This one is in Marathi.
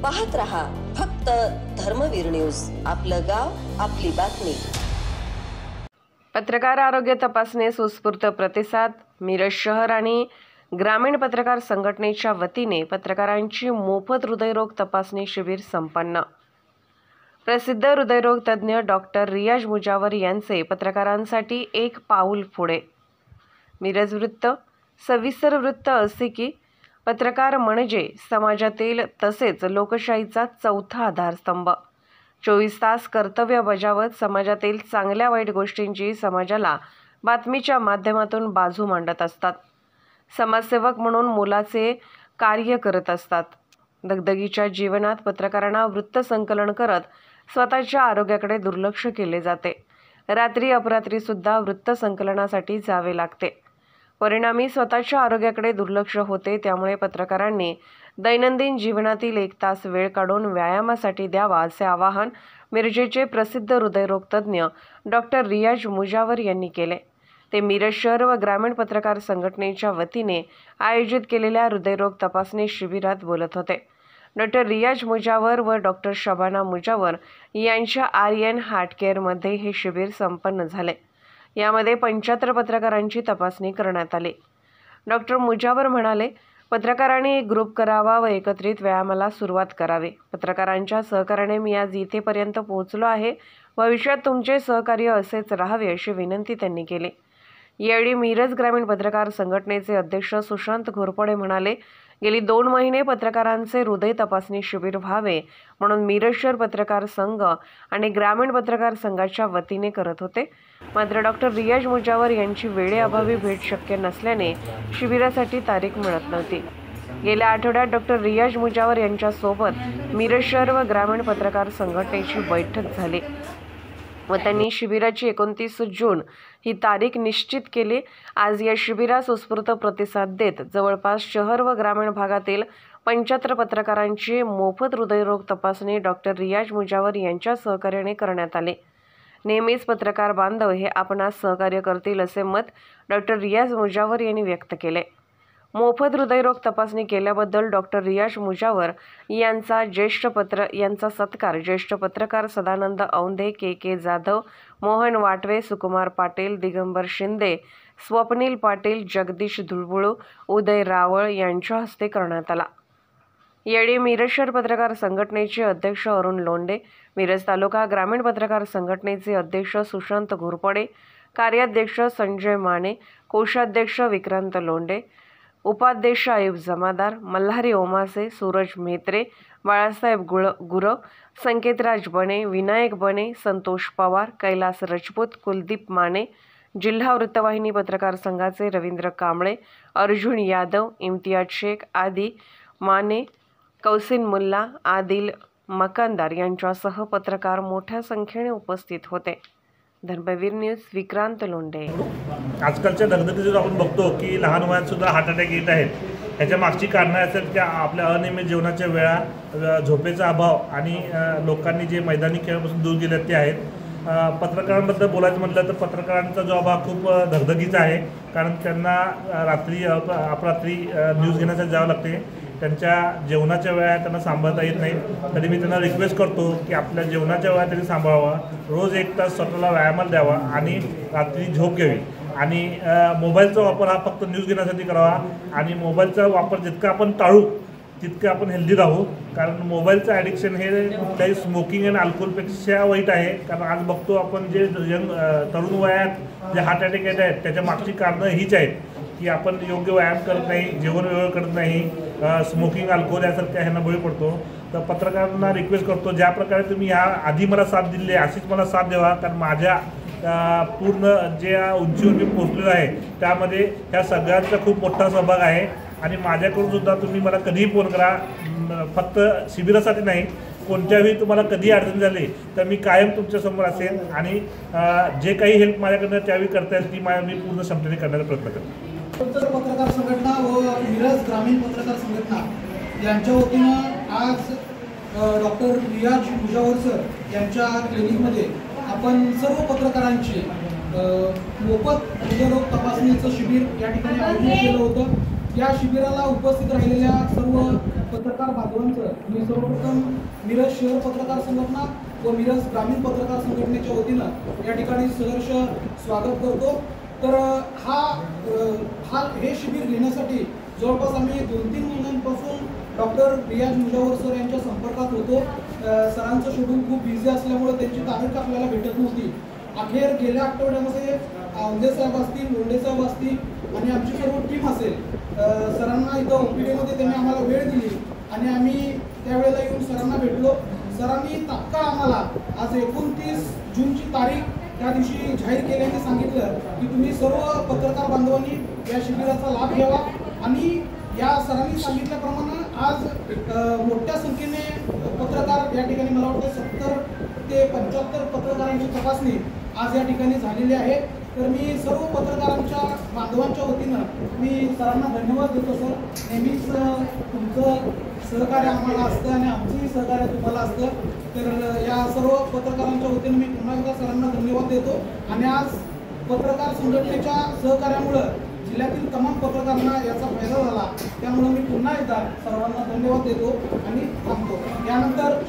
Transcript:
पाहत रहा फक्त धर्मवीर न्यूज, आपलं गाव आपली बातमी। पत्रकार आरोग्य तपासणीस उत्स्फूर्त प्रतिसाद। मिरज शहर आणि ग्रामीण पत्रकार संघटनेच्या वतीने पत्रकारांची मोफत हृदयरोग तपासणी शिबिर संपन्न। प्रसिद्ध हृदयरोग तज्ञ डॉक्टर रियाज मुजावर यांचे पत्रकारांसाठी एक पाऊल पुढे। मिरज वृत्त। सविस्तर वृत्त असे की पत्रकार म्हणजे समाजातील तसेच लोकशाहीचा चौथा आधारस्तंभ। 24 तास कर्तव्य बजावत समाजातील चांगल्या वाईट गोष्टींची समाजाला बातमीच्या माध्यमातून बाजू मांडत असतात। समाजसेवक म्हणून मोलाचे कार्य करत असतात। दगदगीच्या जीवनात पत्रकारांना वृत्त संकलन करत स्वतःच्या आरोग्याकडे दुर्लक्ष केले जाते। रात्री अपरात्री सुद्धा वृत्त संकलनासाठी जावे लागते। परिणामी स्वतःच्या आरोग्याकडे दुर्लक्ष होते। त्यामुळे पत्रकारांनी दैनंदिन जीवनातील 1 तास वेळ काढून व्यायामासाठी द्यावा असे आवाहन मिरजेचे प्रसिद्ध हृदयरोग तज्ञ डॉक्टर रियाज मुजावर यांनी केले। ते मिरज शहर व ग्रामीण पत्रकार संघटनेच्या वतीने आयोजित केलेल्या हृदयरोग तपासणी शिबिरात बोलत होते। डॉक्टर रियाज मुजावर व डॉक्टर शबाना मुजावर यांच्या आर्यन हार्ट केअरमध्ये हे शिबिर संपन्न झाले। यामध्ये 75 पत्रकारांची तपासणी करण्यात आली। डॉक्टर मुजावर म्हणाले, पत्रकारांनी एक ग्रुप करावा व एकत्रित व्यायामाला सुरुवात करावी। पत्रकारांच्या सहकार्याने मी आज इथेपर्यंत पोहोचलो आहे। भविष्यात तुमचे सहकार्य असेच राहावे अशी विनंती त्यांनी केली। यावेळी मिरज ग्रामीण पत्रकार संघटनेचे अध्यक्ष सुशांत घोरपडे म्हणाले, गेली 2 महिने पत्रकारांचे हृदय तपासणी शिबिर व्हावे म्हणून मिरज शहर पत्रकार संघ आणि ग्रामीण पत्रकार संघाच्या वतीने करत होते। मात्र डॉक्टर रियाज मुजावर यांची वेळेअभावी भेट शक्य नसल्याने शिबिरासाठी तारीख मिळत नव्हती। गेल्या आठवड्यात डॉक्टर रियाज मुजावर यांच्यासोबत मिरज शहर व ग्रामीण पत्रकार संघटनेची बैठक झाली व त्यांनी शिबिराची 29 जून ही तारीख निश्चित केली। आज या शिबिरास उत्स्फूर्त प्रतिसाद देत जवळपास शहर व ग्रामीण भागातील 75 पत्रकारांची मोफत हृदयरोग तपासणी डॉक्टर रियाज मुजावर यांच्या सहकार्याने करण्यात आली। नेहमीच पत्रकार बांधव हे आपणास सहकार्य करतील असे मत डॉक्टर रियाज मुजावर यांनी व्यक्त केले। मोफत हृदयरोग तपासणी केल्याबद्दल डॉक्टर रियाज मुजावर यांचा सत्कार ज्येष्ठ पत्रकार सदानंद औंधे, के जाधव, मोहन वाटवे, सुकुमार पाटील, दिगंबर शिंदे, स्वप्नील पाटील, जगदीश धुळबुळू, उदय रावळ यांच्या हस्ते करण्यात आला। यावेळी मिरज शहर पत्रकार संघटनेचे अध्यक्ष अरुण लोंढे, मिरज तालुका ग्रामीण पत्रकार संघटनेचे अध्यक्ष सुशांत घोरपडे, कार्याध्यक्ष संजय माने, कोषाध्यक्ष विक्रांत लोंढे, उपाध्यक्ष आयुब जमादार, मल्हारी ओमासे, सूरज म्हेत्रे, बाळासाहेब गुरव, संकेतराज बने, विनायक बने, संतोष पवार, कैलास राजपूत, कुलदीप माने, जिल्हा वृत्तवाहिनी पत्रकार संघाचे रवींद्र कांबळे, अर्जुन यादव, इम्तियाज शेख आदी माने, कौसिन मुल्ला, आदिल मकानदार यांच्यासह पत्रकार मोठ्या संख्येने उपस्थित होते। धर्मवीर न्यूज विक्रांत लोंढे। आजकालच्या दगदगीत आपण बघतो की लहान वयात सुद्धा हार्ट अटॅक येत आहेत। याच्या मागची कारणं असतात की आपल्या अनियमित जेवणाच्या वेळा, झोपेचा अभाव आणि लोकांनी जे मैदानी खेळापासून दूर गेले ते आहेत। पत्रकारांबद्दल बोलायचं म्हटलं तर पत्रकारांचा जॉब हा खूप दगदगीचा आहे, कारण त्यांना रात्री अपरात्री न्यूज घेण्यासाठी जावं लागते। त्यांच्या जेवणाच्या वेळा त्यांना सांभाळता येत नाही। तरी मी त्यांना रिक्वेस्ट करतो की आपल्या जेवणाच्या वेळा त्यांनी सांभाळावा, रोज 1 तास स्वतःला व्यायामाला द्यावा आणि रात्री झोप घ्यावी आणि मोबाईलचा वापर हा फक्त न्यूज घेण्यासाठी करावा आणि मोबाईलचा वापर जितका आपण टाळू तितकं आपण हेल्दी राहू, कारण मोबाईलचं ॲडिक्शन हे कुठल्याही स्मोकिंग आणि अल्कोहोलपेक्षा वाईट आहे। कारण आज बघतो आपण जे तरुण वयात जे हार्ट अटॅक येत आहेत त्याच्या मागची कारणं हीच आहेत की आपण योग्य व्यायाम करत नाही, जेवण वेळेवर करत नाही, स्मोकिंग, अल्कोहोल यासारख्या ह्यांना बळी पडतो। तर पत्रकारांना रिक्वेस्ट करतो, ज्या प्रकारे तुम्ही ह्या आधी मला साथ दिली अशीच मला साथ द्यावा, कारण माझ्या पूर्ण ज्या उंचीवर मी पोहोचलेलो आहे त्यामध्ये ह्या सगळ्यांचा खूप मोठा सहभाग आहे आणि माझ्याकडून सुद्धा तुम्ही मला कधीही फोन करा, फक्त शिबिरासाठी नाही, कोणत्याही तुम्हाला कधी अडचण झाली तर मी कायम तुमच्यासमोर असेल आणि जे काही हेल्प माझ्याकडनं त्यावेळी करता येईल ती मी पूर्ण क्षमतेने करण्याचा प्रयत्न करेन। पत्रकार संघटना व मिरज ग्रामीण पत्रकार संघटना यांच्या वतीनं आज डॉक्टर रियाज मुजावर सर यांच्या क्लिनिकमध्ये आपण सर्व पत्रकारांची मोफत हृदयरोग तपासणीचं शिबिर या ठिकाणी आयोजित केलं होतं। या शिबिराला उपस्थित राहिलेल्या सर्व पत्रकार बांधवांचं मी सर्वप्रथम मिरज शहर पत्रकार संघटना व मिरज ग्रामीण पत्रकार संघटनेच्या वतीनं या ठिकाणी सहर्ष स्वागत करतो। तर हे शिबिर घेण्यासाठी जवळपास आम्ही 2-3 महिन्यांपासून डॉक्टर रियाज मुजावर सर यांच्या संपर्कात होतो। सरांचं शेड्यूल खूप बिझी असल्यामुळे त्यांची तारीख आपल्याला भेटत नव्हती। अखेर गेल्या आठवड्यामध्ये औंधे साहेब असतील, लोंढे साहेब असतील आणि आमची सर्व टीम असेल, सरांना इथं ओपीडीमध्ये त्यांनी आम्हाला वेळ दिली आणि आम्ही त्यावेळेला येऊन सरांना भेटलो। सरांनी तात्काळ आम्हाला आज 29 जूनची तारीख त्या दिवशी जाहीर केल्याने सांगितलं की तुम्ही सर्व पत्रकार बांधवांनी या शिबिराचा लाभ घ्यावा आणि या सरांनी सांगितल्याप्रमाणे आज मोठ्या संख्येने पत्रकार या ठिकाणी मला वाटतं 70 ते 75 पत्रकारांची तपासणी आज या ठिकाणी झालेली आहे। तर मी सर्व पत्रकारांच्या बांधवांच्या वतीनं मी सरांना धन्यवाद देतो। सर, नेहमीच तुमचं सहकार्य आम्हाला असतं आणि आमचंही सहकार्य तुम्हाला असतं। तर या सर्व पत्रकारांच्या वतीनं मी पुन्हा एकदा सरांना धन्यवाद देतो आणि आज पत्रकार संघटनेच्या सहकार्यामुळं जिल्ह्यातील तमाम पत्रकारांना याचा फायदा झाला, त्यामुळे मी पुन्हा एकदा सर्वांना धन्यवाद देतो आणि थांबतो। यानंतर